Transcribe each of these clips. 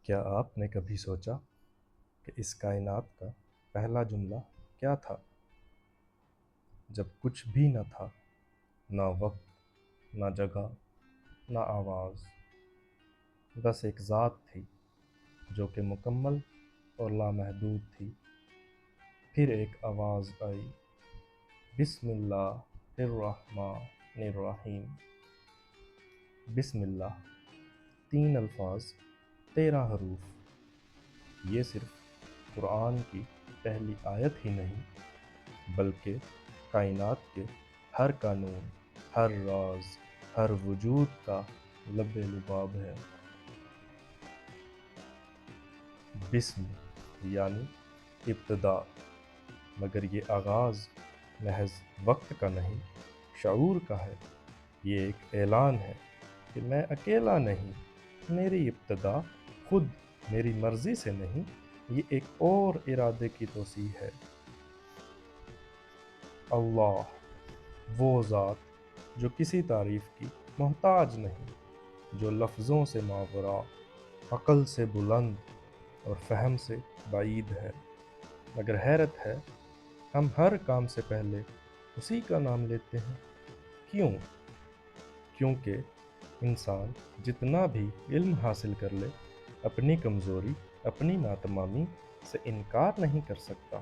کیا آپ نے کبھی سوچا کہ اس کائنات کا پہلا جملہ کیا تھا؟ جب کچھ بھی نہ تھا، نہ وقت، نہ جگہ، نہ آواز، بس ایک ذات تھی جو کہ مکمل اور لامحدود تھی۔ پھر ایک آواز آئی، بسم اللہ الرحمن الرحیم۔ بسم اللہ، 3 الفاظ، 13 حروف۔ یہ صرف قرآن کی پہلی آیت ہی نہیں، بلکہ کائنات کے ہر قانون، ہر راز، ہر وجود کا لب لباب ہے۔ بسم یعنی ابتدا، مگر یہ آغاز محض وقت کا نہیں، شعور کا ہے۔ یہ ایک اعلان ہے کہ میں اکیلا نہیں، میری ابتدا خود میری مرضی سے نہیں، یہ ایک اور ارادے کی توسیع ہے۔ اللہ، وہ ذات جو کسی تعریف کی محتاج نہیں، جو لفظوں سے ماورا، عقل سے بلند اور فہم سے بعید ہے۔ مگر حیرت ہے، ہم ہر کام سے پہلے اسی کا نام لیتے ہیں۔ کیوں؟ کیونکہ انسان جتنا بھی علم حاصل کر لے، اپنی کمزوری، اپنی ناتمامی سے انکار نہیں کر سکتا۔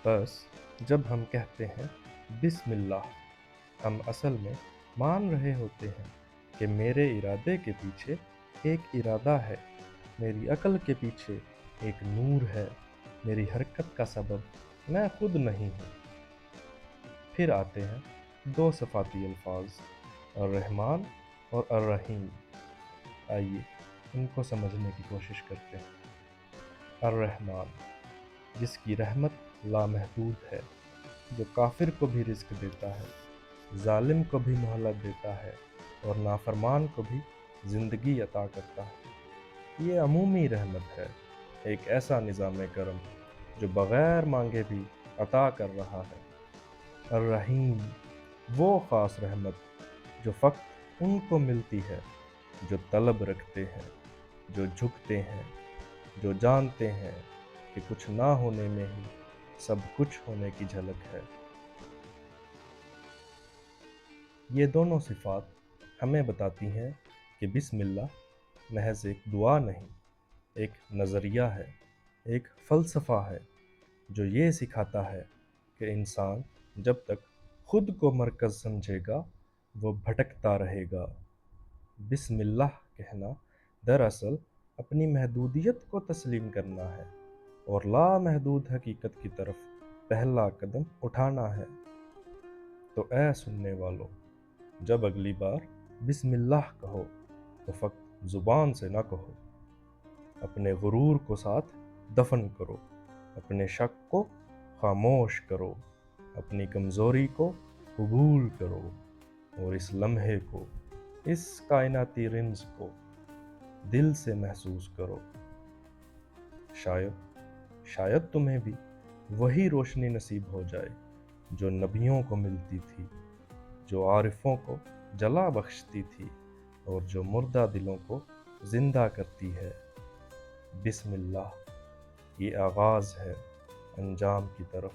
بس جب ہم کہتے ہیں بسم اللہ، ہم اصل میں مان رہے ہوتے ہیں کہ میرے ارادے کے پیچھے ایک ارادہ ہے، میری عقل کے پیچھے ایک نور ہے، میری حرکت کا سبب میں خود نہیں ہوں۔ پھر آتے ہیں 2 صفاتی الفاظ، الرحمن اور الرحیم۔ آئیے ان کو سمجھنے کی کوشش کرتے ہیں۔ الرحمن، جس کی رحمت لامحدود ہے، جو کافر کو بھی رزق دیتا ہے، ظالم کو بھی مہلت دیتا ہے اور نافرمان کو بھی زندگی عطا کرتا ہے۔ یہ عمومی رحمت ہے، ایک ایسا نظام کرم جو بغیر مانگے بھی عطا کر رہا ہے۔ الرحیم، وہ خاص رحمت جو فقط ان کو ملتی ہے جو طلب رکھتے ہیں، جو جھکتے ہیں، جو جانتے ہیں کہ کچھ نہ ہونے میں ہی سب کچھ ہونے کی جھلک ہے۔ یہ دونوں صفات ہمیں بتاتی ہیں کہ بسم اللہ محض ایک دعا نہیں، ایک نظریہ ہے، ایک فلسفہ ہے جو یہ سکھاتا ہے کہ انسان جب تک خود کو مرکز سمجھے گا، وہ بھٹکتا رہے گا۔ بسم اللہ کہنا دراصل اپنی محدودیت کو تسلیم کرنا ہے اور لامحدود حقیقت کی طرف پہلا قدم اٹھانا ہے۔ تو اے سننے والو، جب اگلی بار بسم اللہ کہو تو فقط زبان سے نہ کہو، اپنے غرور کو ساتھ دفن کرو، اپنے شک کو خاموش کرو، اپنی کمزوری کو قبول کرو اور اس لمحے کو، اس کائناتی رمز کو دل سے محسوس کرو۔ شاید تمہیں بھی وہی روشنی نصیب ہو جائے جو نبیوں کو ملتی تھی، جو عارفوں کو جلا بخشتی تھی اور جو مردہ دلوں کو زندہ کرتی ہے۔ بسم اللہ، یہ آغاز ہے انجام کی طرف۔